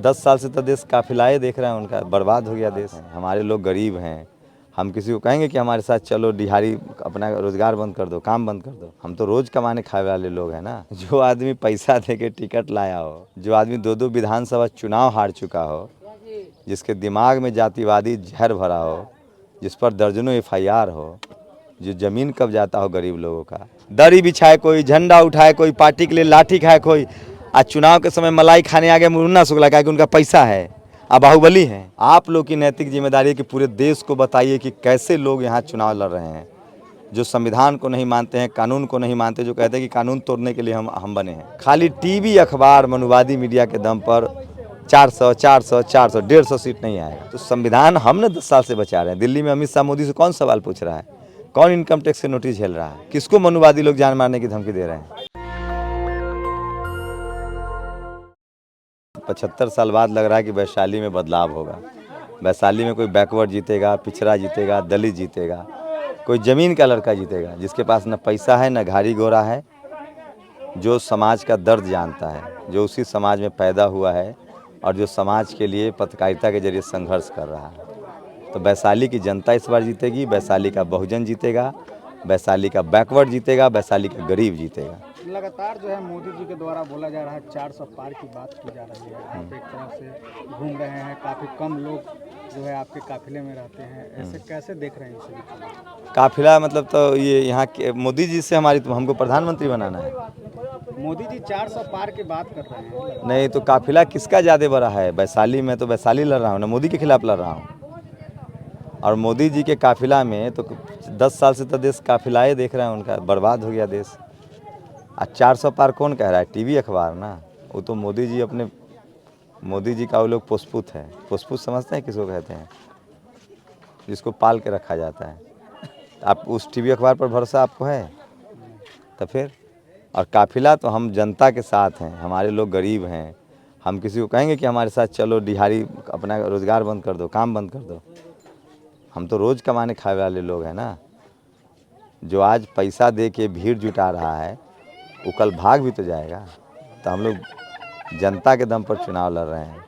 10 साल से तो देश काफिलाए देख रहे हैं उनका, बर्बाद हो गया देश। हमारे लोग गरीब हैं, हम किसी को कहेंगे कि हमारे साथ चलो दिहाड़ी अपना रोजगार बंद कर दो, काम बंद कर दो। हम तो रोज कमाने खाने वाले लोग हैं ना। जो आदमी पैसा दे के टिकट लाया हो, जो आदमी 2-2 विधानसभा चुनाव हार चुका हो, जिसके दिमाग में जातिवादी जहर भरा हो, जिस पर दर्जनों FIR हो, जो जमीन कब्जाता हो गरीब लोगों का, दरी बिछाए कोई, झंडा उठाए कोई, पार्टी के लिए लाठी खाए कोई, आज चुनाव के समय मलाई खाने आ गया मुन्ना शुक्ला का कि उनका पैसा है, आप बाहुबली हैं। आप लोग की नैतिक जिम्मेदारी है कि पूरे देश को बताइए कि कैसे लोग यहाँ चुनाव लड़ रहे हैं, जो संविधान को नहीं मानते हैं, कानून को नहीं मानते, जो कहते हैं कि कानून तोड़ने के लिए हम बने हैं। खाली टीवी अखबार मनुवादी मीडिया के दम पर 400 400 400 150 सीट नहीं आएगा। तो संविधान हमने 10 साल से बचा रहे हैं। दिल्ली में अमित शाह मोदी से कौन सवाल पूछ रहा है, कौन इनकम टैक्स से नोटिस झेल रहा है, किसको मनुवादी लोग जान मारने की धमकी दे रहे हैं। 75 साल बाद लग रहा है कि वैशाली में बदलाव होगा। वैशाली में कोई बैकवर्ड जीतेगा, पिछड़ा जीतेगा, दलित जीतेगा, कोई ज़मीन का लड़का जीतेगा, जिसके पास न पैसा है न घाड़ी घोड़ा है, जो समाज का दर्द जानता है, जो उसी समाज में पैदा हुआ है और जो समाज के लिए पत्रकारिता के जरिए संघर्ष कर रहा है। तो वैशाली की जनता इस बार जीतेगी, वैशाली का बहुजन जीतेगा, वैशाली का बैकवर्ड जीतेगा, वैशाली का गरीब जीतेगा। लगातार जो है मोदी जी के द्वारा बोला जा रहा है 400 पार की बात की जा रही है। आप एक तरह से घूम रहे हैं, काफ़ी कम लोग जो है आपके काफिले में रहते हैं, ऐसे कैसे देख रहे हैं इसे? काफिला मतलब तो ये यहाँ के मोदी जी से हमारी, तो हमको प्रधानमंत्री बनाना है। मोदी जी 400 पार की बात कर रहे हैं। नहीं तो काफिला किसका ज़्यादा बड़ा है? वैशाली में तो वैशाली लड़ रहा हूँ ना, मोदी के खिलाफ लड़ रहा हूँ। और मोदी जी के काफिला में तो 10 साल से तो देश काफिलाए देख रहे हैं उनका, बर्बाद हो गया देश। आज 400 पार कौन कह रहा है? टीवी अखबार ना। वो तो मोदी जी अपने, मोदी जी का वो लोग पुष्पुत है। पुष्पुत समझते हैं किसको कहते हैं? जिसको पाल के रखा जाता है। आप उस टीवी अखबार पर भरोसा आपको है? तो फिर, और काफिला तो हम जनता के साथ हैं, हमारे लोग गरीब हैं, हम किसी को कहेंगे कि हमारे साथ चलो दिहाड़ी अपना रोजगार बंद कर दो, काम बंद कर दो। हम तो रोज़ कमाने खाने वाले लोग हैं ना। जो आज पैसा दे के भीड़ जुटा रहा है, वो कल भाग भी तो जाएगा। तो हम लोग जनता के दम पर चुनाव लड़ रहे हैं।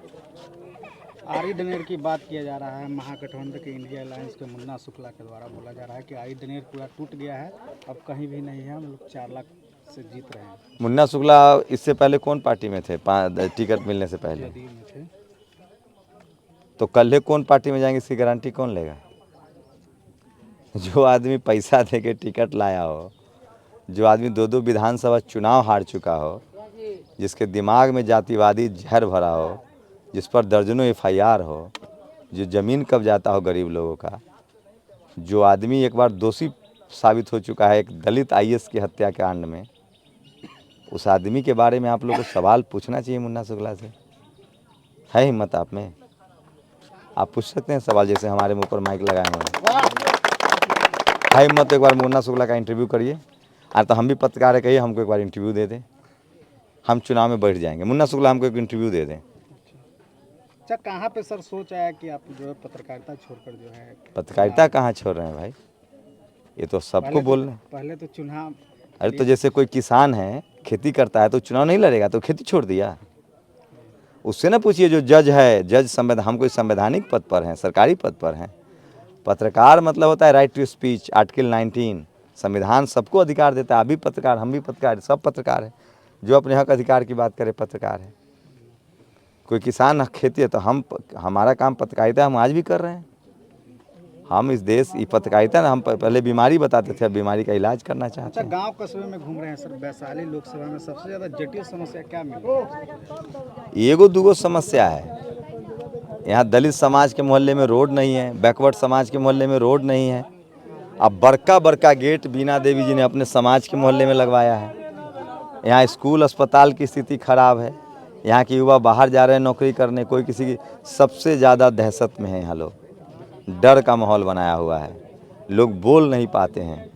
आरी दनेर की बात किया जा रहा है, महागठबंधन के इंडिया अलायंस के मुन्ना शुक्ला के द्वारा बोला जा रहा है कि आरी दनेर पूरा टूट गया है, अब कहीं भी नहीं है, हम लोग 4 लाख से जीत रहे हैं। मुन्ना शुक्ला इससे पहले कौन पार्टी में थे? टिकट मिलने से पहले थे। तो कल कौन पार्टी में जाएंगे, इसकी गारंटी कौन लेगा? जो आदमी पैसा दे के टिकट लाया हो, जो आदमी 2-2 विधानसभा चुनाव हार चुका हो, जिसके दिमाग में जातिवादी जहर भरा हो, जिस पर दर्जनों FIR हो, जो ज़मीन कब्जाता हो गरीब लोगों का, जो आदमी एक बार दोषी साबित हो चुका है एक दलित IAS की हत्या कांड में, उस आदमी के बारे में आप लोगों को सवाल पूछना चाहिए मुन्ना शुक्ला से। है हिम्मत आप में? आप पूछ सकते हैं सवाल, जैसे हमारे मुंह पर माइक लगाए हुए हैं। है हिम्मत? एक बार मुन्ना शुक्ला का इंटरव्यू करिए। आज तो हम भी पत्रकार है, कहिए हमको एक बार इंटरव्यू दे दें, हम चुनाव में बैठ जाएंगे। मुन्ना शुक्ला हमको एक इंटरव्यू दे दें। अच्छा, कहाँ पे सर सोच आया कि आप जो है पत्रकारिता छोड़कर जो है? पत्रकारिता कहाँ छोड़ रहे हैं भाई, ये तो सबको बोल रहे हैं। पहले तो चुनाव, अरे तो जैसे कोई किसान है, खेती करता है, तो चुनाव नहीं लड़ेगा तो खेती छोड़ दिया? उससे ना पूछिए जो जज है, जज हम कोई संवैधानिक पद पर हैं, सरकारी पद पर हैं। पत्रकार मतलब होता है राइट टू स्पीच, आर्टिकल 19। संविधान सबको अधिकार देता है। आप भी पत्रकार, हम भी पत्रकार, सब पत्रकार है। जो अपने हक अधिकार की बात करे पत्रकार है। कोई किसान खेती है तो हमारा काम पत्रकारिता हम आज भी कर रहे हैं। हम इस देश की पत्रकारिता ना, हम पहले बीमारी बताते थे, अब बीमारी का इलाज करना चाहते हैं। गांव कस्बे में घूम रहे हैं सर, वैशाली लोकसभा में सबसे ज़्यादा जटिल समस्या क्या मिली? एगो दूगो समस्या है। यहाँ दलित समाज के मोहल्ले में रोड नहीं है, बैकवर्ड समाज के मोहल्ले में रोड नहीं है। अब बड़का गेट बीना देवी जी ने अपने समाज के मोहल्ले में लगवाया है। यहाँ स्कूल अस्पताल की स्थिति खराब है। यहाँ के युवा बाहर जा रहे हैं नौकरी करने, कोई किसी की, सबसे ज़्यादा दहशत में है यहाँ लोग। डर का माहौल बनाया हुआ है, लोग बोल नहीं पाते हैं।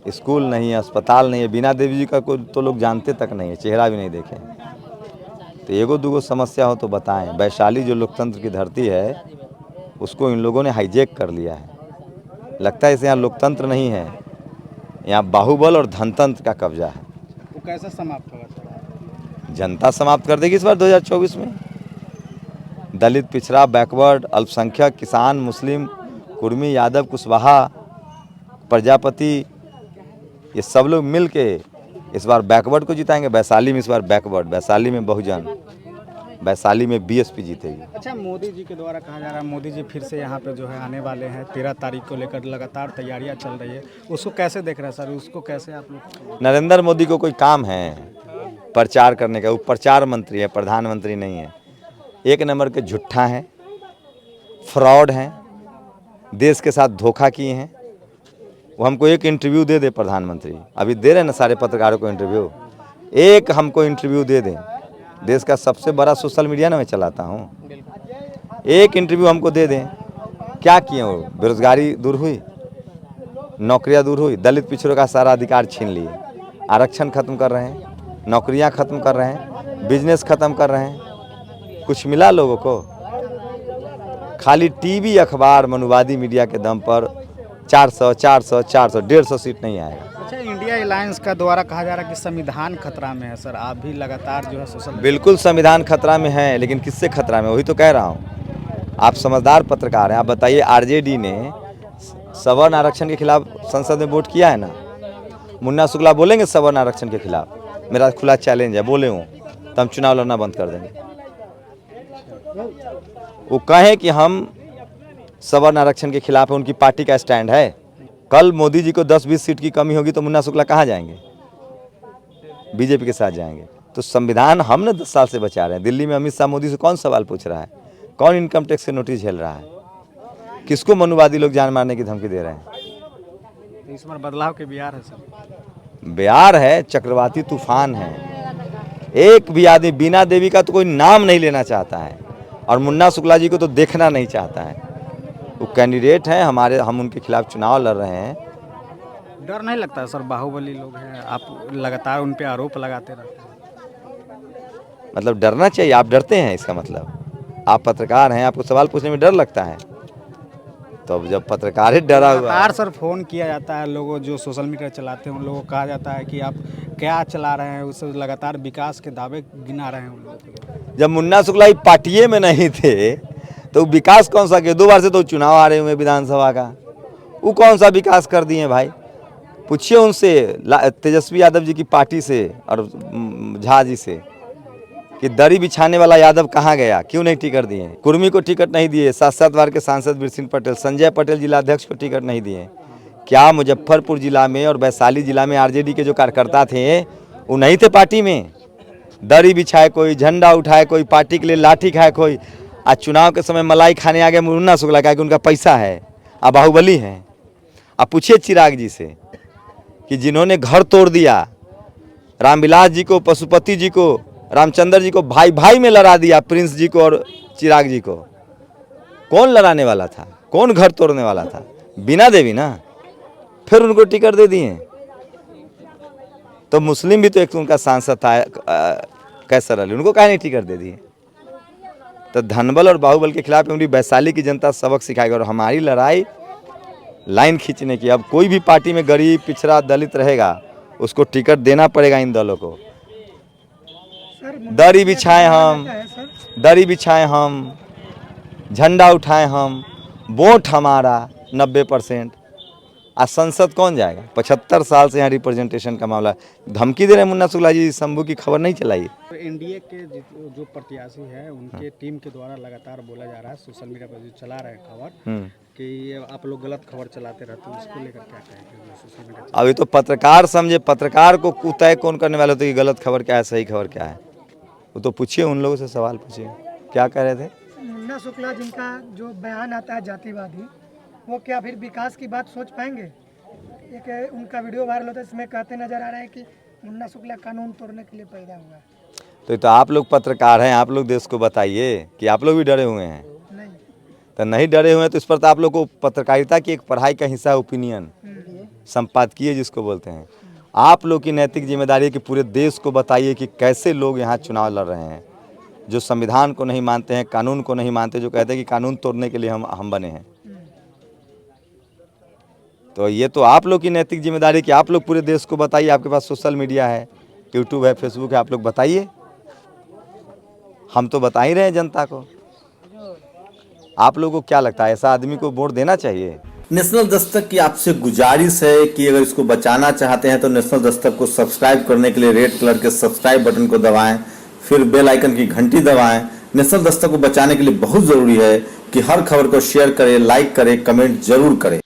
स्कूल नहीं है, अस्पताल नहीं है, बीना देवी जी का कोई तो लोग जानते तक नहीं है, चेहरा भी नहीं देखे। तो एगो दूगो समस्या हो तो बताएं। वैशाली जो लोकतंत्र की धरती है, उसको इन लोगों ने हाईजैक कर लिया है। लगता है इसे यहाँ लोकतंत्र नहीं है, यहाँ बाहुबल और धनतंत्र का कब्जा है। वो कैसे समाप्त होगा? जनता समाप्त कर देगी इस बार 2024 में। दलित, पिछड़ा, बैकवर्ड, अल्पसंख्यक, किसान, मुस्लिम, कुर्मी, यादव, कुशवाहा, प्रजापति, ये सब लोग मिल के इस बार बैकवर्ड को जिताएंगे। वैशाली में इस बार बैकवर्ड, वैशाली में बहुजन, वैशाली में बीएसपी जीतेगी। अच्छा, मोदी जी के द्वारा कहा जा रहा है मोदी जी फिर से यहाँ पे जो है आने वाले हैं, 13 तारीख को लेकर लगातार तैयारियाँ चल रही है, उसको कैसे देख रहे हैं सर? उसको कैसे आप लोग? नरेंद्र मोदी को कोई काम है प्रचार करने का? वो प्रचार मंत्री है, प्रधानमंत्री नहीं है। एक नंबर के झूठा हैं, फ्रॉड हैं, देश के साथ धोखा किए हैं। वो हमको एक इंटरव्यू दे दे प्रधानमंत्री, अभी दे रहे हैं ना सारे पत्रकारों को इंटरव्यू, एक हमको इंटरव्यू दे दें। देश का सबसे बड़ा सोशल मीडिया ना मैं चलाता हूँ, एक इंटरव्यू हमको दे दें। क्या किए वो? बेरोजगारी दूर हुई, नौकरियां दूर हुई, दलित पिछड़ों का सारा अधिकार छीन लिए, आरक्षण खत्म कर रहे हैं, नौकरियां खत्म कर रहे हैं, बिजनेस खत्म कर रहे हैं। कुछ मिला लोगों को? खाली टीवी, अखबार, मनुवादी मीडिया के दम पर 400, 400, 400, 150 सीट नहीं आएगा। अच्छा, इंडिया अलायंस का द्वारा कहा जा रहा है कि संविधान खतरा में है सर, आप भी लगातार जो है सोशल। बिल्कुल संविधान खतरा में है, लेकिन किससे खतरा में? वही तो कह रहा हूँ। आप समझदार पत्रकार हैं, आप बताइए, आरजेडी ने सवर्ण आरक्षण के खिलाफ संसद में वोट किया है ना? मुन्ना शुक्ला बोलेंगे सवर्ण आरक्षण के खिलाफ? मेरा खुला चैलेंज है, बोले हूँ तो हम चुनाव लड़ना बंद कर देंगे। वो कहें कि हम सवर्ण आरक्षण के खिलाफ है, उनकी पार्टी का स्टैंड है। कल मोदी जी को 10-20 सीट की कमी होगी तो मुन्ना शुक्ला कहाँ जाएंगे? बीजेपी के साथ जाएंगे। तो संविधान हमने 10 साल से बचा रहे हैं। दिल्ली में अमित शाह मोदी से कौन सवाल पूछ रहा है? कौन इनकम टैक्स के नोटिस झेल रहा है? किसको मनुवादी लोग जान मारने की धमकी दे रहे हैं? इस बार बदलाव के बिहार है सर। बिहार है, चक्रवाती तूफान है। एक भी आदमी बीना देवी का तो कोई नाम नहीं लेना चाहता है, और मुन्ना शुक्ला जी को तो देखना नहीं चाहता है। वो कैंडिडेट हैं हमारे, हम उनके खिलाफ चुनाव लड़ रहे हैं। डर नहीं लगता सर? बाहुबली लोग हैं, आप लगातार उन पे आरोप लगाते रहते हैं। मतलब डरना चाहिए? आप डरते हैं इसका मतलब? आप पत्रकार हैं, आपको सवाल पूछने में डर लगता है? तो अब जब पत्रकार ही डरा हुआ है। सर फ़ोन किया जाता है, लोगों जो सोशल मीडिया चलाते हैं उन लोगों को कहा जाता है कि आप क्या चला रहे हैं, उससे लगातार विकास के दावे गिना रहे हैं उन लोग। जब मुन्ना शुक्ला पार्टिये में नहीं थे तो विकास कौन सा किया? 2 बार से तो चुनाव आ रहे हुए विधानसभा का, वो कौन सा विकास कर दिए भाई? पूछिए उनसे, तेजस्वी यादव जी की पार्टी से और झा जी से, कि दरी बिछाने वाला यादव कहाँ गया, क्यों नहीं टिकट दिए? कुर्मी को टिकट नहीं दिए, 7-7 बार के सांसद बीरसिंह पटेल, संजय पटेल जिलाध्यक्ष को टिकट नहीं दिए। क्या मुजफ्फरपुर जिला में और वैशाली जिला में आरजेडी के जो कार्यकर्ता थे वो नहीं थे पार्टी में? दरी बिछाए कोई, झंडा उठाए कोई, पार्टी के लिए लाठी खाए कोई। आज चुनाव के समय मलाई खाने आ गए मुन्ना शुक्ला का कि उनका पैसा है, अब बाहुबली हैं। आप पूछिए चिराग जी से कि जिन्होंने घर तोड़ दिया, रामविलास जी को, पशुपति जी को, रामचंद्र जी को भाई भाई में लड़ा दिया, प्रिंस जी को और चिराग जी को, कौन लड़ाने वाला था? कौन घर तोड़ने वाला था? बीना देवी ना। फिर उनको टिकट दे दिए। तो मुस्लिम भी तो एक उनका सांसद था, कैसर अली, उनको काहे नहीं टिकट दे दिए? तो धनबल और बाहुबल के खिलाफ उनकी वैशाली की जनता सबक सिखाएगी। और हमारी लड़ाई लाइन खींचने की। अब कोई भी पार्टी में गरीब, पिछड़ा, दलित रहेगा, उसको टिकट देना पड़ेगा इन दलों को। दरी बिछाएं हम, दरी बिछाएं हम, झंडा उठाएं हम, वोट हमारा 90%। आज संसद कौन जाएगा? 75 साल से यहाँ रिप्रेजेंटेशन का मामला। धमकी दे रहे हैं मुन्ना शुक्ला जी, शंभू की खबर नहीं चलाई। तो एनडीए के जो प्रत्याशी हैं उनके टीम के द्वारा लगातार बोला जा रहा है, सोशल मीडिया पर जो चला रहे हैं खबर कि आप लोग गलत खबर चलाते रहते हैं, उसको लेकर क्या कहेंगे सोशल मीडिया? अभी तो पत्रकार समझे, पत्रकार को तय कौन करने वाले होते कि गलत खबर क्या है, सही खबर क्या है? वो तो पूछिए, उन लोगों से सवाल पूछिए। क्या कह रहे थे? मुन्ना शुक्ला जिनका जो बयान आता है जातिवादी, वो क्या फिर विकास की बात सोच पाएंगे? एक उनका वीडियो वायरल होता है, इसमें कहते नजर आ रहा है कि मुन्ना शुक्ला कानून तोड़ने के लिए पैदा हुआ है। तो आप लोग पत्रकार हैं, आप लोग देश को बताइए कि आप लोग भी डरे हुए हैं। नहीं तो नहीं डरे हुए हैं तो इस पर तो आप लोग को पत्रकारिता की एक पढ़ाई का हिस्सा है, ओपिनियन, संपादकीय जिसको बोलते हैं। आप लोग की नैतिक जिम्मेदारी है कि पूरे देश को बताइए कि कैसे लोग यहाँ चुनाव लड़ रहे हैं, जो संविधान को नहीं मानते हैं, कानून को नहीं मानते, जो कहते हैं कि कानून तोड़ने के लिए हम बने हैं। तो ये तो आप लोग की नैतिक जिम्मेदारी कि आप लोग पूरे देश को बताइए। आपके पास सोशल मीडिया है, यूट्यूब है, फेसबुक है, आप लोग बताइए। हम तो बता ही रहे हैं जनता को। आप लोगों को क्या लगता है, ऐसा आदमी को वोट देना चाहिए? नेशनल दस्तक की आपसे गुजारिश है कि अगर इसको बचाना चाहते हैं तो नेशनल दस्तक को सब्सक्राइब करने के लिए रेड कलर के सब्सक्राइब बटन को दबाएं, फिर बेल आइकन की घंटी दबाएं। नेशनल दस्तक को बचाने के लिए बहुत जरूरी है कि हर खबर को शेयर करें, लाइक करें, कमेंट जरूर करें।